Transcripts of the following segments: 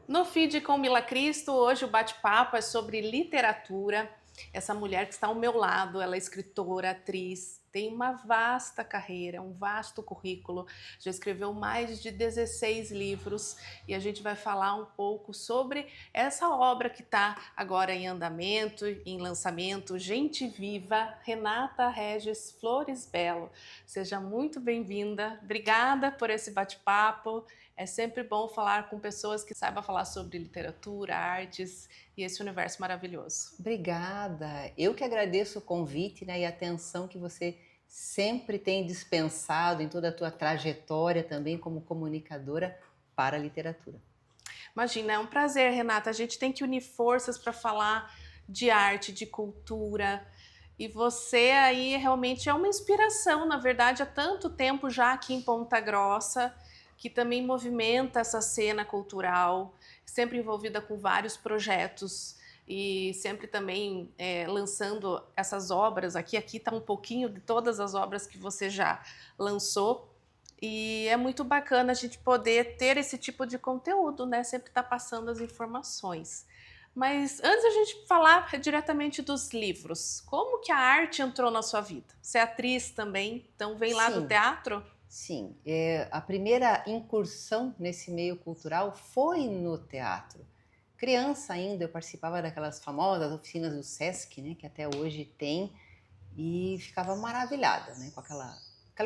No Feed com Mila Cristo, hoje o bate-papo é sobre literatura. Essa mulher que está ao meu lado, ela é escritora, atriz, tem uma vasta carreira, um vasto currículo, já escreveu mais de 16 livros e a gente vai falar um pouco sobre essa obra que está agora em andamento, em lançamento, Gente Viva, Renata Regis Flores Belo. Seja muito bem-vinda, obrigada por esse bate-papo. É sempre bom falar com pessoas que saibam falar sobre literatura, artes e esse universo maravilhoso. Obrigada. Eu que agradeço o convite, né, e a atenção que você sempre tem dispensado em toda a tua trajetória também como comunicadora para a literatura. Imagina, é um prazer, Renata. A gente tem que unir forças para falar de arte, de cultura. E você aí realmente é uma inspiração, na verdade, há tanto tempo já aqui em Ponta Grossa, que também movimenta essa cena cultural, sempre envolvida com vários projetos e sempre também lançando essas obras aqui. Aqui está um pouquinho de todas as obras que você já lançou. E é muito bacana a gente poder ter esse tipo de conteúdo, né? Sempre estar passando as informações. Mas antes a gente falar diretamente dos livros, como que a arte entrou na sua vida? Você é atriz também, então vem lá do Sim, teatro? sim. A primeira incursão nesse meio cultural foi no teatro. Criança ainda, eu participava daquelas famosas oficinas do Sesc, né, que até hoje tem, e ficava maravilhada, né, com aquela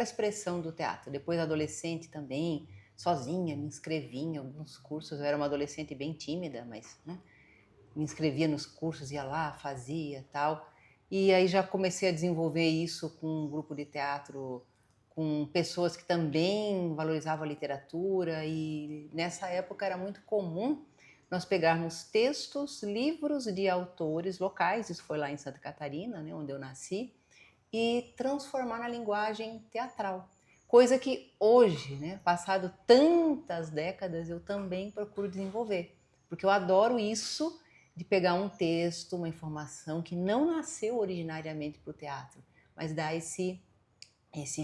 expressão do teatro. Depois, adolescente também, sozinha, me inscrevi em alguns cursos. Eu era uma adolescente bem tímida, mas né, me inscrevia nos cursos, ia lá, fazia tal. E aí já comecei a desenvolver isso com um grupo de teatro, com pessoas que também valorizavam a literatura. E nessa época era muito comum nós pegarmos textos, livros de autores locais, isso foi lá em Santa Catarina, né, onde eu nasci, e transformar na linguagem teatral. Coisa que hoje, né, passado tantas décadas, eu também procuro desenvolver. Porque eu adoro isso de pegar um texto, uma informação que não nasceu originariamente para o teatro, mas dá esse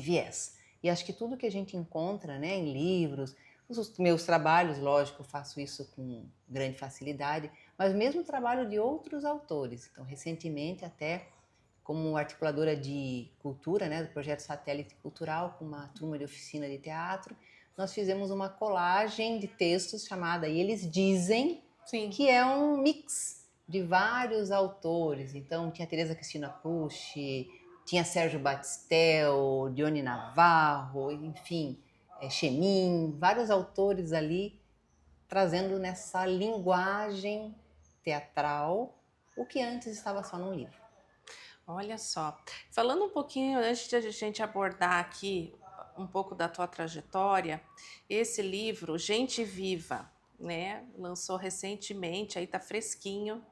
viés. E acho que tudo que a gente encontra, né, em livros, os meus trabalhos, lógico, eu faço isso com grande facilidade, mas mesmo o trabalho de outros autores. Então, recentemente, até como articuladora de cultura, né, do projeto Satélite Cultural, com uma turma de oficina de teatro, nós fizemos uma colagem de textos chamada E Eles Dizem, Sim. que é um mix de vários autores. Então, tinha Teresa Cristina Pucci, tinha Sérgio Batistel, Dione Navarro, enfim, Chemin, vários autores ali trazendo nessa linguagem teatral o que antes estava só num livro. Olha só, falando um pouquinho antes de a gente abordar aqui um pouco da tua trajetória, esse livro, Gente Viva, né, lançou recentemente, aí tá fresquinho.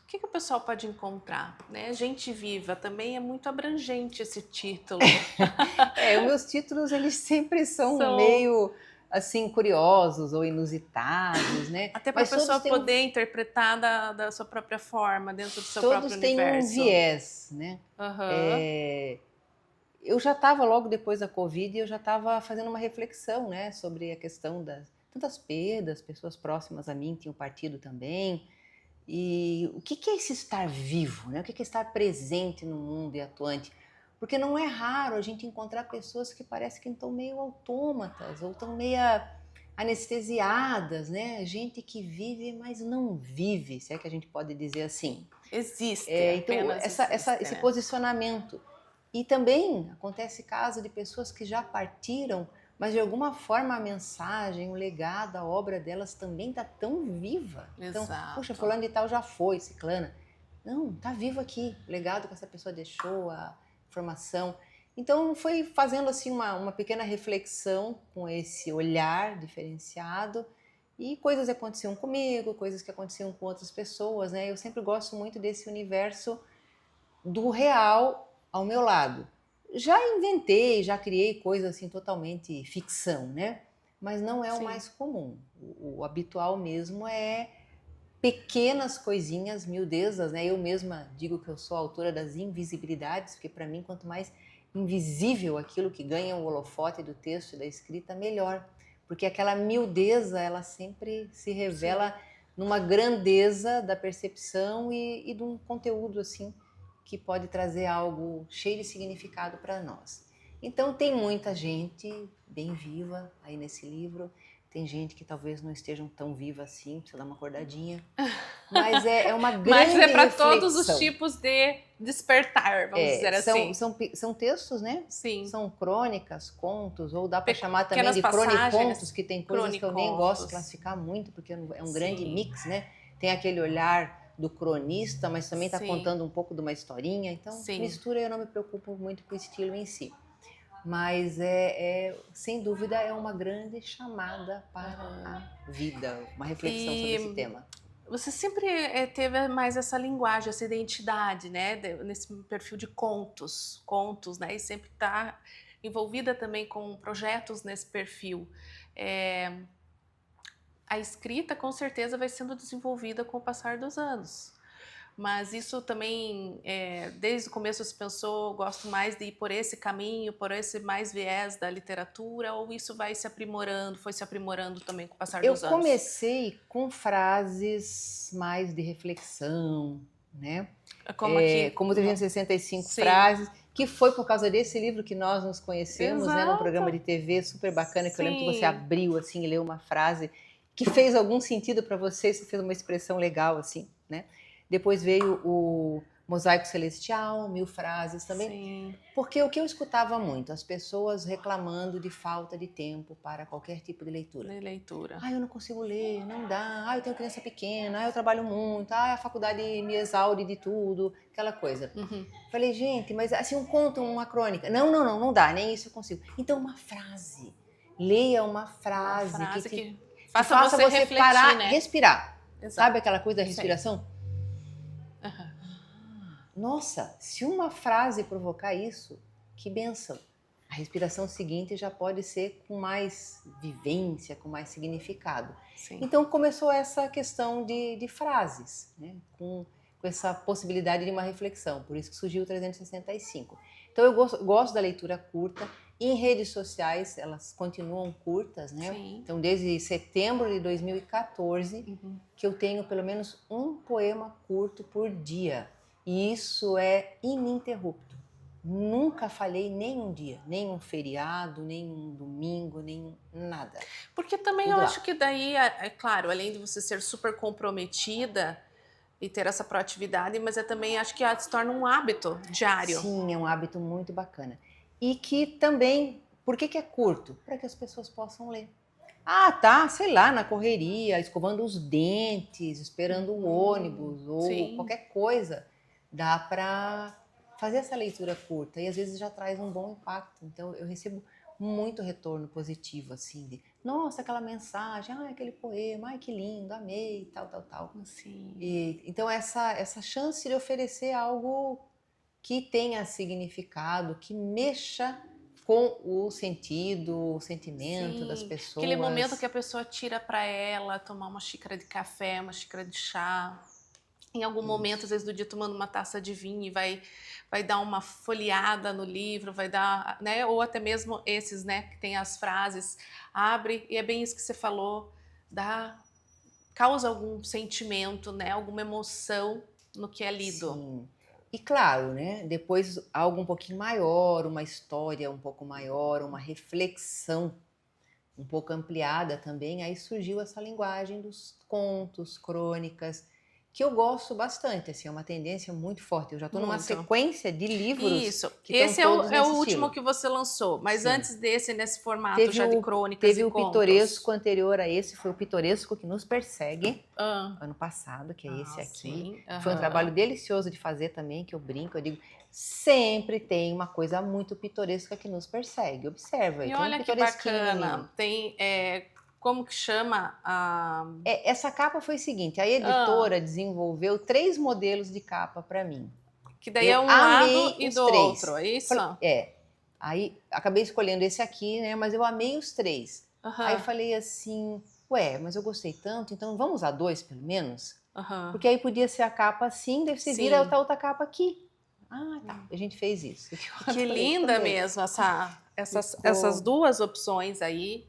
O que o pessoal pode encontrar, né? Gente Viva também é muito abrangente esse título. Os meus títulos eles sempre são São meio assim curiosos ou inusitados, né? até para a Mas pessoa poder interpretar da sua própria forma, dentro do seu próprio todos têm um universo. viés, né? Aham. É, eu já estava logo depois da Covid, eu já estava fazendo uma reflexão, né, sobre a questão das tantas perdas, pessoas próximas a mim tinham partido também. E o que é esse estar vivo, né? O que é estar presente no mundo e atuante? Porque não é raro a gente encontrar pessoas que parecem que estão meio autômatas ou estão meio anestesiadas, né? Gente que vive, mas não vive, se é que a gente pode dizer assim. Existe, Então, apenas existe, esse né? posicionamento. E também acontece caso de pessoas que já partiram, mas de alguma forma a mensagem, o legado, a obra delas também está tão viva. Então, puxa, Exato. fulano de tal já foi, ciclana. Não, está vivo aqui, o legado que essa pessoa deixou, a formação. Então, foi fazendo assim uma pequena reflexão com esse olhar diferenciado e coisas que aconteciam comigo, coisas que aconteciam com outras pessoas, né? Eu sempre gosto muito desse universo do real ao meu lado. Já inventei, já criei coisas assim totalmente ficção, né? Mas não é o Sim. mais comum. O habitual mesmo é pequenas coisinhas, miudezas, né? Eu mesma digo que eu sou a autora das invisibilidades, porque para mim quanto mais invisível aquilo que ganha o holofote do texto e da escrita, melhor. porque aquela miudeza, ela sempre se revela numa grandeza da percepção e de um conteúdo assim que pode trazer algo cheio de significado para nós. Então tem muita gente bem viva aí nesse livro, tem gente que talvez não estejam tão viva assim, precisa dar uma acordadinha, mas é uma grande Mas é para reflexão. todos os tipos de despertar, vamos dizer assim. São textos, né? Sim. São crônicas, contos, ou dá para chamar também Pequenas de passagens, cronicontos, que tem coisas que eu nem gosto de cronicontos. classificar muito, porque é um grande mix, né? Tem aquele olhar do cronista, mas também está Sim. contando um pouco de uma historinha, então Sim. mistura, eu não me preocupo muito com o estilo em si. Mas sem dúvida é uma grande chamada para a vida, uma reflexão sobre esse tema. Você sempre teve mais essa linguagem, essa identidade, né? Nesse perfil de contos, né? E sempre está envolvida também com projetos nesse perfil. A escrita, com certeza, vai sendo desenvolvida com o passar dos anos. Mas isso também, desde o começo você pensou, gosto mais de ir por esse caminho, por esse mais viés da literatura, ou isso vai se aprimorando, foi se aprimorando também com o passar dos anos? Eu comecei com frases mais de reflexão, né? Como aqui? Como 365 frases, que foi por causa desse livro que nós nos conhecemos, né? Num programa de TV super bacana, que eu lembro que você abriu assim e leu uma frase que fez algum sentido para você fez uma expressão legal, assim, né? Depois veio o Mosaico Celestial, 1000 frases também. Sim. Porque o que eu escutava muito, as pessoas reclamando de falta de tempo para qualquer tipo de leitura. Eu não consigo ler, não dá. Eu tenho criança pequena, eu trabalho muito, a faculdade me exaure de tudo, aquela coisa. Uhum. Falei, gente, mas assim, um conto, uma crônica. Não dá, nem isso eu consigo. Então, uma frase. Leia uma frase que faça você refletir, parar, né? Respirar. Exato. Sabe aquela coisa da respiração? Uhum. Nossa, se uma frase provocar isso, que bênção. A respiração seguinte já pode ser com mais vivência, com mais significado. Sim. Então começou essa questão de frases, né? Com essa possibilidade de uma reflexão. Por isso que surgiu o 365. Então eu gosto da leitura curta. Em redes sociais, elas continuam curtas, né? Sim. Então, desde setembro de 2014, que eu tenho pelo menos um poema curto por dia. E isso é ininterrupto. Nunca falhei nem um dia, nem um feriado, nem um domingo, nem nada. Porque também tudo eu acho que daí, claro, além de você ser super comprometida e ter essa proatividade, mas também acho que se torna um hábito diário. Sim, é um hábito muito bacana. E que também, por que é curto? Para que as pessoas possam ler. Sei lá, na correria, escovando os dentes, esperando o ônibus ou qualquer coisa. Dá para fazer essa leitura curta e às vezes já traz um bom impacto. Então eu recebo muito retorno positivo, assim, de nossa, aquela mensagem, aquele poema, que lindo, amei, tal. Sim. Então essa chance de oferecer algo que tenha significado, que mexa com o sentido, o sentimento das pessoas. Aquele momento que a pessoa tira para ela tomar uma xícara de café, uma xícara de chá. Em algum momento, às vezes do dia, tomando uma taça de vinho e vai dar uma folheada no livro, vai dar, né? Ou até mesmo esses, né? Que tem as frases, abre, e é bem isso que você falou, causa algum sentimento, né? Alguma emoção no que é lido. Sim. E claro, né? Depois algo um pouquinho maior, uma história um pouco maior, uma reflexão um pouco ampliada também, aí surgiu essa linguagem dos contos, crônicas, que eu gosto bastante, assim, é uma tendência muito forte. Eu já estou numa sequência de livros. Isso. Que esse é o último estilo. Que você lançou, mas antes desse, nesse formato teve já de crônicas e contos. Teve o Pitoresco anterior a esse, foi o Pitoresco que nos persegue, ano passado, que é esse aqui. Foi um trabalho delicioso de fazer também, que eu brinco, eu digo, sempre tem uma coisa muito pitoresca que nos persegue. Observa. E olha que bacana, tem... Como que chama? Essa capa foi o seguinte, a editora desenvolveu 3 modelos de capa para mim. Que daí é um lado e do outro, é isso? Aí acabei escolhendo esse aqui, né? Mas eu amei os 3. Aí eu falei assim, mas eu gostei tanto, então vamos usar 2 pelo menos? Porque aí podia ser a capa assim, daí você vira outra capa aqui. A gente fez isso. Que linda mesmo essas 2 opções aí.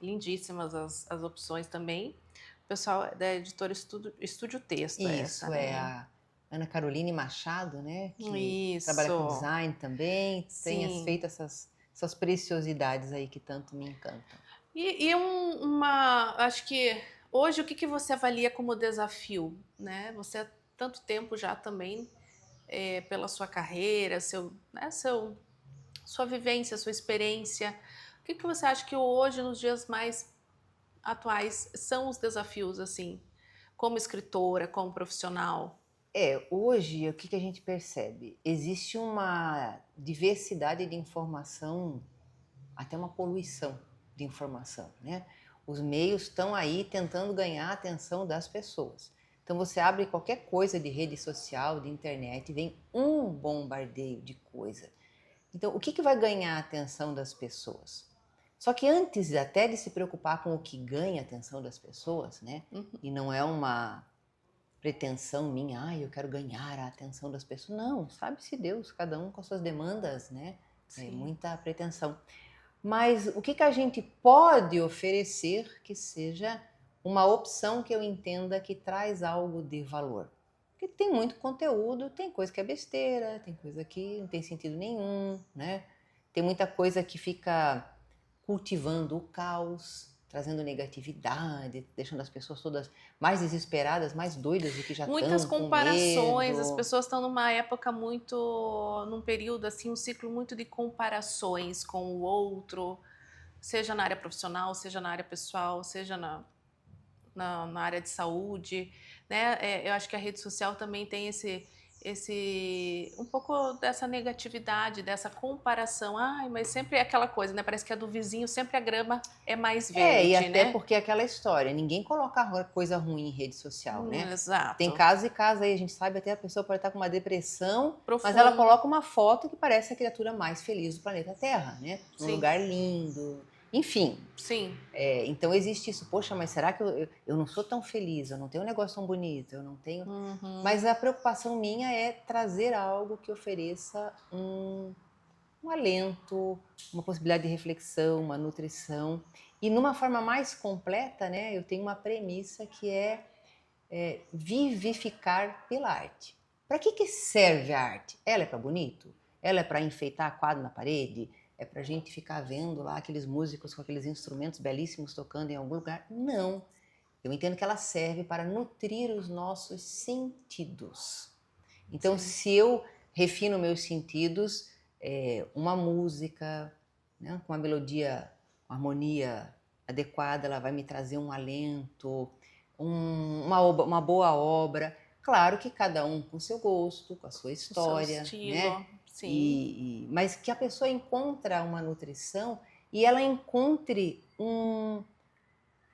Lindíssimas as opções também. O pessoal da editora Estúdio Texto, Isso, essa, é né? a Ana Caroline Machado, né? Que trabalha com Isso, design também, tem sim. feito essas preciosidades aí que tanto me encantam. Acho que hoje o que você avalia como desafio, né? Você há tanto tempo já também pela sua carreira, sua vivência, sua experiência. O que você acha que hoje, nos dias mais atuais, são os desafios, assim, como escritora, como profissional? Hoje, o que a gente percebe? Existe uma diversidade de informação, até uma poluição de informação, né? Os meios estão aí tentando ganhar a atenção das pessoas. Então você abre qualquer coisa de rede social, de internet, vem um bombardeio de coisa. Então, o que vai ganhar a atenção das pessoas? Só que antes até de se preocupar com o que ganha a atenção das pessoas, né? E não é uma pretensão minha, eu quero ganhar a atenção das pessoas. Não, sabe-se Deus, cada um com as suas demandas, né? É muita pretensão. Mas o que a gente pode oferecer que seja uma opção que eu entenda que traz algo de valor? Porque tem muito conteúdo, tem coisa que é besteira, tem coisa que não tem sentido nenhum, né? Tem muita coisa que fica cultivando o caos, trazendo negatividade, deixando as pessoas todas mais desesperadas, mais doidas do que já Muitas estão, com comparações, as medo. pessoas estão numa época muito, num período assim, um ciclo muito de comparações com o outro, seja na área profissional, seja na área pessoal, seja na área de saúde, né? Eu acho que a rede social também tem um pouco dessa negatividade, dessa comparação. Ai, mas sempre é aquela coisa, né? Parece que a do vizinho, sempre a grama é mais E verde, até né? porque é aquela história, ninguém coloca coisa ruim em rede social, né? Tem Exato. casos e casos aí, a gente sabe, até a pessoa pode estar com uma depressão, mas ela Profundo. coloca uma foto que parece a criatura mais feliz do planeta Terra, né? Num Sim. lugar lindo, enfim. Sim. Então existe isso, poxa, mas será que eu não sou tão feliz, eu não tenho um negócio tão bonito, eu não tenho... Mas a preocupação minha é trazer algo que ofereça um alento, uma possibilidade de reflexão, uma nutrição. E numa forma mais completa, né, eu tenho uma premissa que é vivificar pela arte. Para que serve a arte? Ela é para bonito? Ela é para enfeitar quadro na parede? É para a gente ficar vendo lá aqueles músicos com aqueles instrumentos belíssimos tocando em algum lugar? Não. Eu entendo que ela serve para nutrir os nossos sentidos. Então, se eu refino meus sentidos, uma música, né, com uma melodia, uma harmonia adequada, ela vai me trazer um alento, uma boa obra. Claro que cada um com seu gosto, com a sua história, o seu estilo, né? sim. Mas que a pessoa encontra uma nutrição e ela encontre um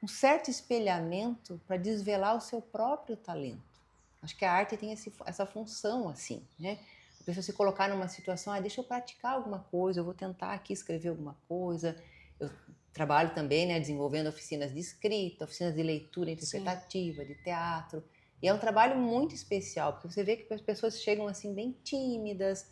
certo espelhamento para desvelar o seu próprio talento. Acho que a arte tem essa função, assim, né? A pessoa se colocar numa situação, deixa eu praticar alguma coisa, eu vou tentar aqui escrever alguma coisa. Eu trabalho também, né, desenvolvendo oficinas de escrita, oficinas de leitura interpretativa, de teatro. E é um trabalho muito especial, porque você vê que as pessoas chegam assim bem tímidas,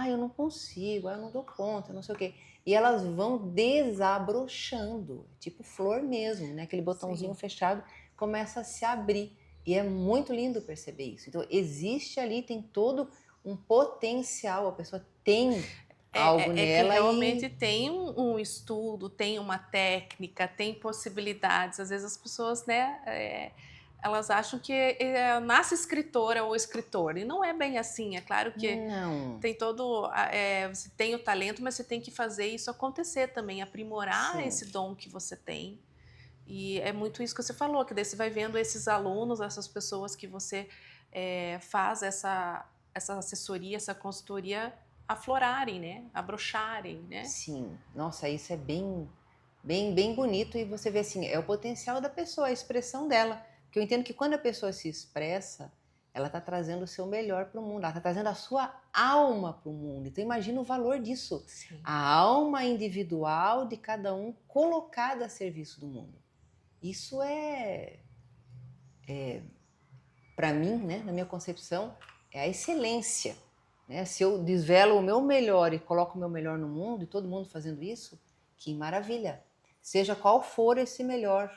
eu não consigo, eu não dou conta, não sei o quê. E elas vão desabrochando, tipo flor mesmo, né? Aquele botãozinho fechado começa a se abrir. E é muito lindo perceber isso. Então, existe ali, tem todo um potencial, a pessoa tem algo Que nela realmente tem um estudo, tem uma técnica, tem possibilidades. Às vezes as pessoas, né, elas acham que nasce escritora ou escritor, e não é bem assim. É claro que não. tem você tem o talento, mas você tem que fazer isso acontecer também, aprimorar esse dom que você tem. E é muito isso que você falou, que daí você vai vendo esses alunos, essas pessoas que você faz essa assessoria, essa consultoria aflorarem, né? Abrocharem, né? Sim, nossa, isso é bem bonito e você vê assim, é o potencial da pessoa, a expressão dela. Porque eu entendo que quando a pessoa se expressa, ela está trazendo o seu melhor para o mundo, ela está trazendo a sua alma para o mundo. Então imagina o valor disso. Sim. A alma individual de cada um colocada a serviço do mundo. Isso para mim, né, na minha concepção, é a excelência. Né? Se eu desvelo o meu melhor e coloco o meu melhor no mundo, e todo mundo fazendo isso, que maravilha. seja qual for esse melhor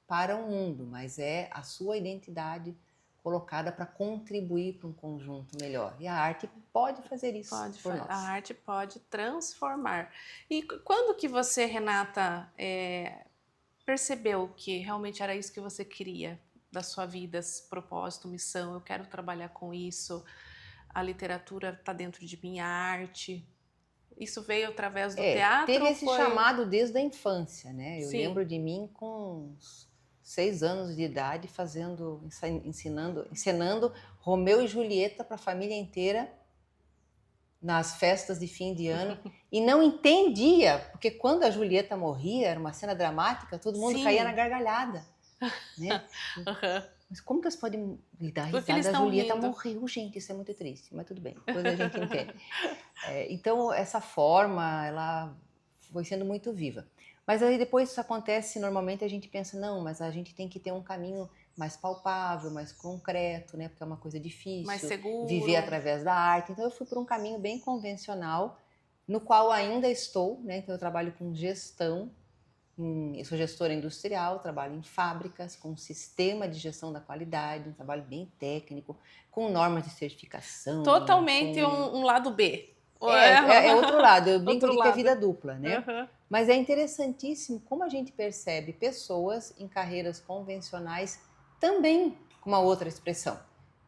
para o mundo, mas é a sua identidade colocada para contribuir para um conjunto melhor. E a arte pode fazer isso por nós. A arte pode transformar. E quando que você, Renata, percebeu que realmente era isso que você queria da sua vida, esse propósito, missão? Eu quero trabalhar com isso, a literatura está dentro de mim, a arte. Isso veio através do teatro? Teve esse chamado desde a infância, né? Eu Sim. lembro de mim com uns 6 anos de idade encenando Romeu e Julieta para a família inteira nas festas de fim de ano e não entendia, porque quando a Julieta morria, era uma cena dramática, todo mundo Sim. caía na gargalhada, né? Uhum. Mas como que eles podem dar Porque eles risada? A estão Julieta rindo. morreu, gente, isso é muito triste, mas tudo bem, depois a gente entende. Então, essa forma, ela foi sendo muito viva. Mas aí depois isso acontece, normalmente a gente pensa, não, mas a gente tem que ter um caminho mais palpável, mais concreto, né? Porque é uma coisa difícil. Mais seguro. Viver através da arte. Então eu fui por um caminho bem convencional, no qual ainda estou, né? Então eu trabalho com gestão, eu sou gestora industrial, trabalho em fábricas, com um sistema de gestão da qualidade, um trabalho bem técnico, com normas de certificação. Totalmente um lado B. É outro lado, eu brinco Outro de que é lado. vida dupla, né? Uhum. Mas é interessantíssimo como a gente percebe pessoas em carreiras convencionais também com uma outra expressão.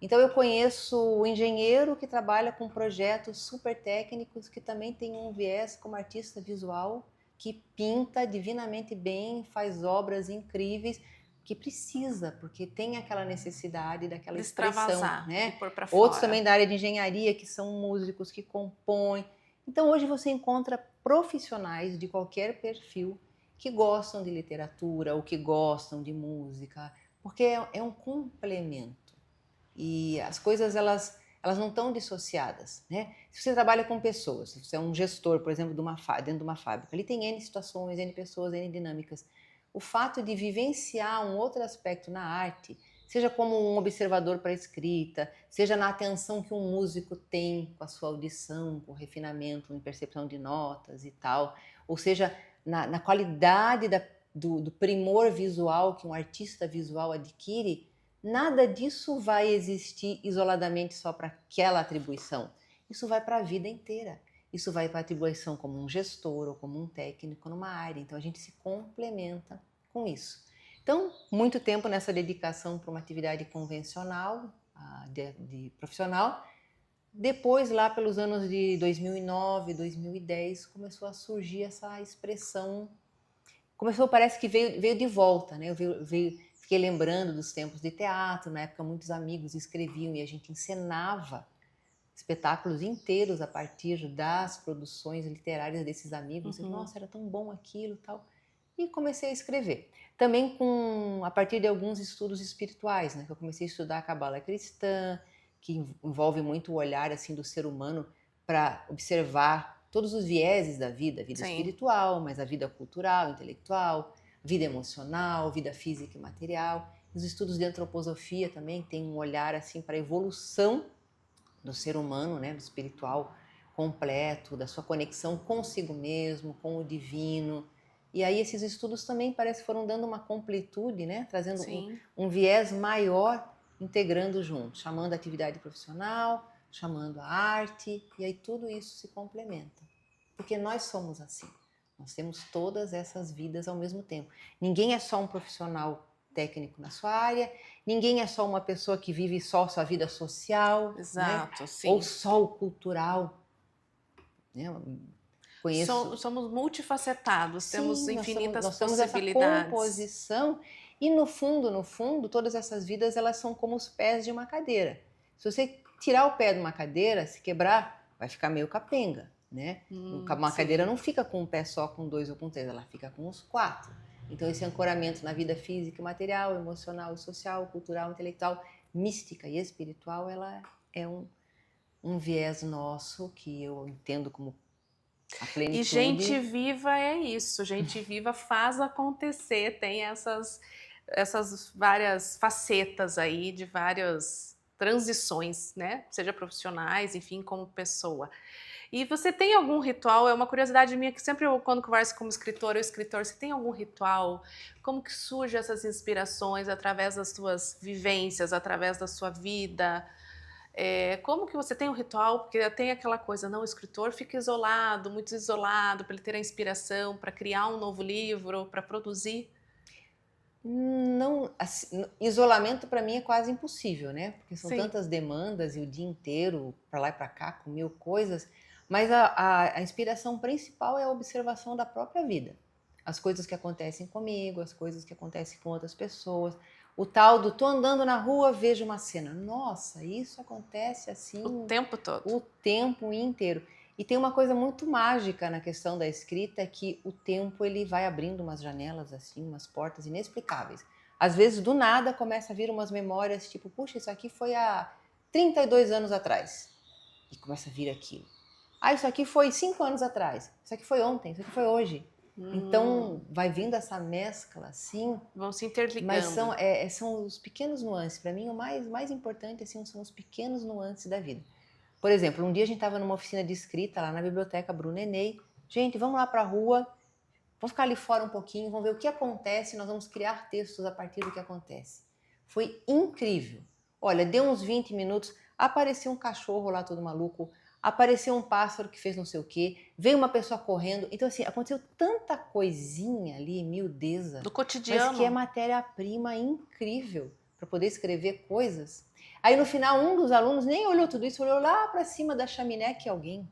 Então eu conheço o engenheiro que trabalha com projetos super técnicos, que também tem um viés como artista visual, que pinta divinamente bem, faz obras incríveis, que precisa, porque tem aquela necessidade daquela expressão, né? De pôr pra fora. Outros também da área de engenharia, que são músicos, que compõem. Então hoje você encontra profissionais de qualquer perfil que gostam de literatura ou que gostam de música, porque é um complemento. E as coisas, elas não estão dissociadas, né? Se você trabalha com pessoas, se você é um gestor, por exemplo, dentro de uma fábrica, ali tem N situações, N pessoas, N dinâmicas. O fato de vivenciar um outro aspecto na arte, seja como um observador para a escrita, seja na atenção que um músico tem com a sua audição, com o refinamento em percepção de notas e tal, ou seja, na qualidade do primor visual que um artista visual adquire, nada disso vai existir isoladamente só para aquela atribuição. Isso vai para a vida inteira. Isso vai para a atribuição como um gestor ou como um técnico numa área. Então a gente se complementa com isso. Então, muito tempo nessa dedicação para uma atividade convencional, de profissional. Depois, lá pelos anos de 2009, 2010, começou a surgir essa expressão. Parece que veio de volta, né? Fiquei lembrando dos tempos de teatro. Na época, muitos amigos escreviam e a gente encenava espetáculos inteiros a partir das produções literárias desses amigos. Uhum. Nossa, era tão bom aquilo, tal. E comecei a escrever. Também a partir de alguns estudos espirituais, né? Que eu comecei a estudar a Cabala cristã, que envolve muito o olhar assim do ser humano para observar todos os vieses da vida, Sim. espiritual, mas a vida cultural, intelectual, vida emocional, vida física e material. Os estudos de antroposofia também têm um olhar assim para a evolução do ser humano, né, do espiritual completo, da sua conexão consigo mesmo, com o divino. E aí esses estudos também parece que foram dando uma completude, né, trazendo um viés maior, integrando junto, chamando a atividade profissional, chamando a arte, e aí tudo isso se complementa. Porque nós somos assim, nós temos todas essas vidas ao mesmo tempo. Ninguém é só um profissional técnico na sua área, ninguém é só uma pessoa que vive só sua vida social, exato, né? Sim. Ou só o cultural. Né? Somos multifacetados, temos infinitas nós temos possibilidades. Essa composição e no fundo, todas essas vidas elas são como os pés de uma cadeira. Se você tirar o pé de uma cadeira, se quebrar, vai ficar meio capenga, né? Uma cadeira não fica com um pé só, com 2 ou com 3, ela fica com os 4. Então esse ancoramento na vida física e material, emocional e social, cultural, intelectual, mística e espiritual, ela é um viés nosso que eu entendo como a plenitude. E gente viva é isso, gente viva faz acontecer, tem essas várias facetas aí de vários transições, né? Seja profissionais, enfim, como pessoa. E você tem algum ritual? É uma curiosidade minha que sempre eu, quando converso como escritor ou escritor, você tem algum ritual? Como que surgem essas inspirações através das suas vivências, através da sua vida? Como que você tem um ritual? Porque tem aquela coisa, não, o escritor fica isolado, muito isolado, para ele ter a inspiração, para criar um novo livro, para produzir. Não, assim, isolamento para mim é quase impossível, né? Porque são Sim. tantas demandas e o dia inteiro para lá e para cá com mil coisas. Mas a inspiração principal é a observação da própria vida. As coisas que acontecem comigo, as coisas que acontecem com outras pessoas. O tal do tô andando na rua, vejo uma cena. Nossa, isso acontece O assim tempo todo. o tempo inteiro. E tem uma coisa muito mágica na questão da escrita, é que o tempo ele vai abrindo umas janelas assim, umas portas inexplicáveis. Às vezes do nada começa a vir umas memórias tipo, puxa, isso aqui foi há 32 anos atrás. E começa a vir aquilo. Ah, isso aqui foi 5 anos atrás. Isso aqui foi ontem, isso aqui foi hoje. Então vai vindo essa mescla assim, Vão se mas interligando. são os pequenos nuances. Para mim o mais importante assim, são os pequenos nuances da vida. Por exemplo, um dia a gente estava numa oficina de escrita lá na biblioteca Bruno Enei. Gente, vamos lá para a rua, vamos ficar ali fora um pouquinho, vamos ver o que acontece, nós vamos criar textos a partir do que acontece. Foi incrível. Olha, deu uns 20 minutos, apareceu um cachorro lá todo maluco, apareceu um pássaro que fez não sei o quê, veio uma pessoa correndo. Então, assim, aconteceu tanta coisinha ali, miudeza, Do mas que é cotidiano. matéria-prima incrível para poder escrever coisas. Aí no final, um dos alunos nem olhou tudo isso, olhou lá para cima da chaminé que alguém,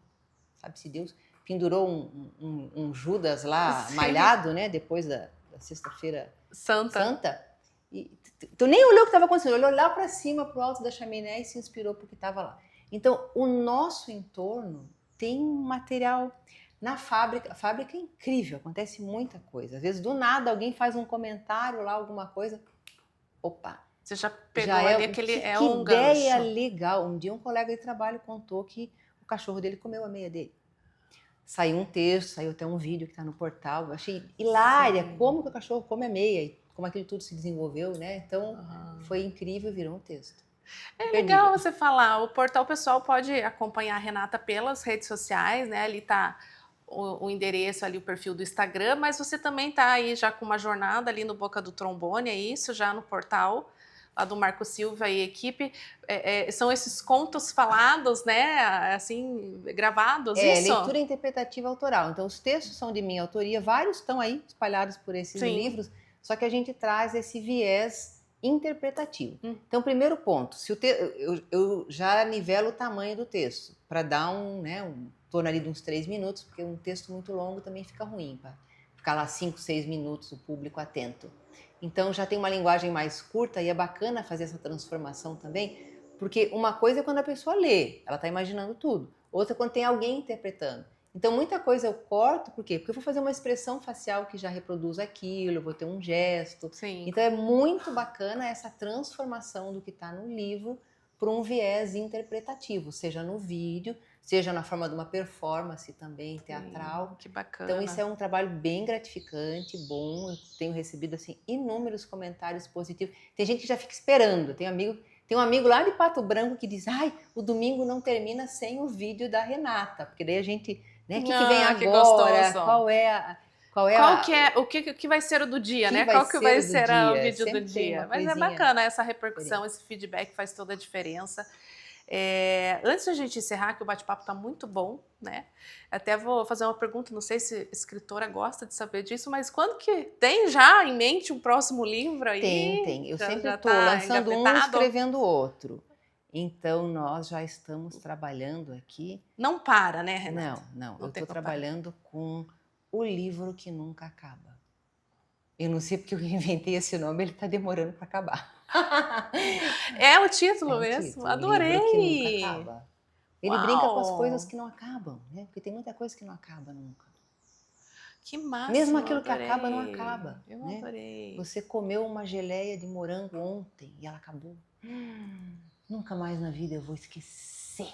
sabe-se Deus, pendurou um Judas lá, Sim. malhado, né, depois da Sexta-feira Santa. Santa. Então nem olhou o que estava acontecendo, olhou lá para cima, para o alto da chaminé e se inspirou porque estava lá. Então, o nosso entorno tem material. Na fábrica, a fábrica é incrível, acontece muita coisa. Às vezes, do nada, alguém faz um comentário lá, alguma coisa. Opa, Você já pegou já ali que um ideia gancho. legal. Um dia um colega de trabalho contou que o cachorro dele comeu a meia dele. Saiu um texto, saiu até um vídeo que está no portal. Eu achei hilária como que o cachorro come a meia e como aquilo tudo se desenvolveu, né? Então, foi incrível e virou um texto. É Imperdível. legal você falar. O portal pessoal pode acompanhar a Renata pelas redes sociais, né? Ali tá o endereço, ali o perfil do Instagram, mas você também tá aí já com uma jornada ali no Boca do Trombone, é isso, já no portal lá do Marco Silva e equipe. São esses contos falados, né? Assim, gravados, isso? Leitura interpretativa autoral. Então, os textos são de minha autoria, vários estão aí espalhados por esses Sim. livros, só que a gente traz esse viés interpretativo. Então, primeiro ponto, se eu já nivelo o tamanho do texto, para dar torno ali de uns 3 minutos, porque um texto muito longo também fica ruim, para ficar lá 5, 6 minutos o público atento. Então, já tem uma linguagem mais curta e é bacana fazer essa transformação também, porque uma coisa é quando a pessoa lê, ela está imaginando tudo. Outra é quando tem alguém interpretando. Então, muita coisa eu corto, por quê? Porque eu vou fazer uma expressão facial que já reproduz aquilo, eu vou ter um gesto. Sim. Então, é muito bacana essa transformação do que está no livro para um viés interpretativo, seja no vídeo, seja na forma de uma performance também teatral. Que bacana. Então, isso é um trabalho bem gratificante, bom. Eu tenho recebido assim inúmeros comentários positivos. Tem gente que já fica esperando. Tem um amigo lá de Pato Branco que diz: ai, o domingo não termina sem o vídeo da Renata, porque daí a gente, né, o que vem agora? Que gostoso. O que vai ser o do dia, que né? vai Qual que vai ser do ser o dia? vídeo do Sempre tem dia? uma Mas é coisinha bacana essa repercussão, diferente. esse feedback faz toda a diferença. Antes da gente encerrar, que o bate-papo está muito bom, né? Até vou fazer uma pergunta, não sei se a escritora gosta de saber disso, mas quando que tem já em mente um próximo livro aí? Tem. Eu sempre já estou tá lançando um e engavetado? escrevendo outro. Então, nós já estamos trabalhando aqui. Não para, né, Renata? Não. Não Eu tem estou como parar. trabalhando com o livro que nunca acaba. Eu não sei porque eu inventei esse nome, ele está demorando para acabar. É o título o mesmo? título, Adorei! O livro que nunca acaba. Ele Uau. brinca com as coisas que não acabam, né? Porque tem muita coisa que não acaba nunca. Que massa! Mesmo aquilo que acaba, não acaba. Eu né? adorei. Você comeu uma geleia de morango ontem e ela acabou. Nunca mais na vida eu vou esquecer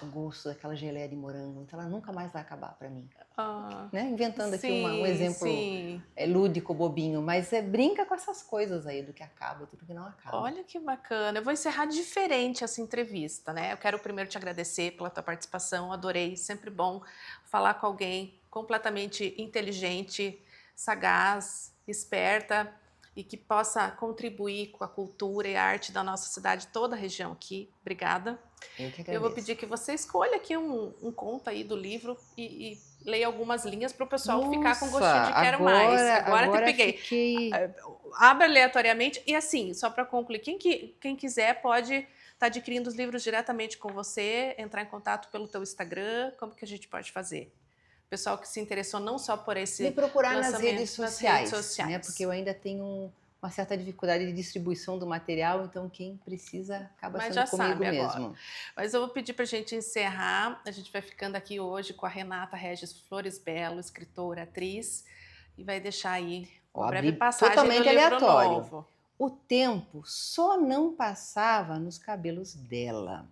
o gosto daquela geleia de morango, então ela nunca mais vai acabar para mim. Ah, Né? Inventando aqui um sim, exemplo sim. lúdico, bobinho, mas brinca com essas coisas aí do que acaba, tudo que não acaba. Olha que bacana. Eu vou encerrar diferente essa entrevista, né? Eu quero primeiro te agradecer pela tua participação, adorei, sempre bom falar com alguém completamente inteligente, sagaz, esperta e que possa contribuir com a cultura e a arte da nossa cidade, toda a região aqui. Obrigada. Eu que Eu vou agradeço. pedir que você escolha aqui um conto aí do livro e leia algumas linhas para o pessoal ficar com Nossa, gostinho de quero mais. Agora te agora peguei. fiquei. Abre aleatoriamente e assim, só para concluir, quem quiser pode estar adquirindo os livros diretamente com você, entrar em contato pelo teu Instagram, como que a gente pode fazer? Pessoal que se interessou não só por Me esse procurar lançamento nas redes sociais. né? Porque eu ainda tenho uma certa dificuldade de distribuição do material, então quem precisa acaba Mas sendo já comigo sabe agora. mesmo. Mas eu vou pedir para a gente encerrar. A gente vai ficando aqui hoje com a Renata Regis Flores Belo, escritora, atriz, e vai deixar aí Ó, uma breve abri passagem do totalmente livro aleatório. novo. O tempo só não passava nos cabelos dela.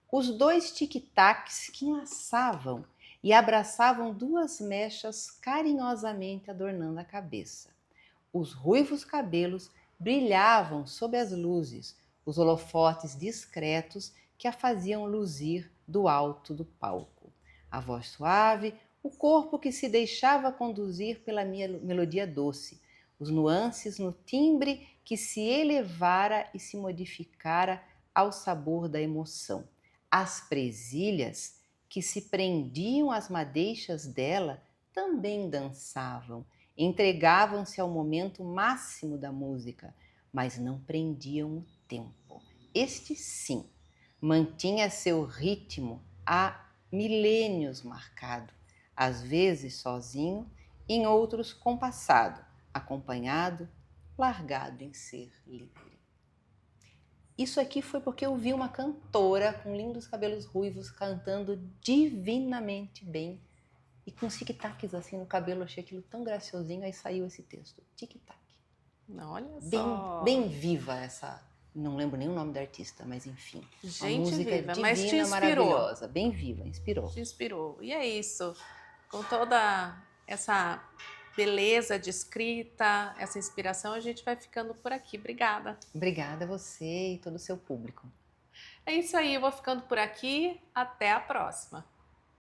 Os dois tic-tacs que enlaçavam e abraçavam duas mechas carinhosamente adornando a cabeça. Os ruivos cabelos brilhavam sob as luzes, os holofotes discretos que a faziam luzir do alto do palco. A voz suave, o corpo que se deixava conduzir pela melodia doce, os nuances no timbre que se elevara e se modificara ao sabor da emoção. As presilhas que se prendiam às madeixas dela também dançavam, entregavam-se ao momento máximo da música, mas não prendiam o tempo. Este sim, mantinha seu ritmo há milênios marcado, às vezes sozinho, em outros compassado, acompanhado, largado em ser livre. Isso aqui foi porque eu vi uma cantora com lindos cabelos ruivos cantando divinamente bem e com tic-tacs assim no cabelo, achei aquilo tão graciosinho, aí saiu esse texto, tic-tac. Olha Bem, só. bem viva essa, não lembro nem o nome da artista, mas enfim. Uma Gente música viva, divina, mas te inspirou. maravilhosa, bem viva, inspirou. Te inspirou. E é isso. Com toda essa beleza de escrita, essa inspiração, a gente vai ficando por aqui. Obrigada. Obrigada a você e todo o seu público. É isso aí, eu vou ficando por aqui. Até a próxima.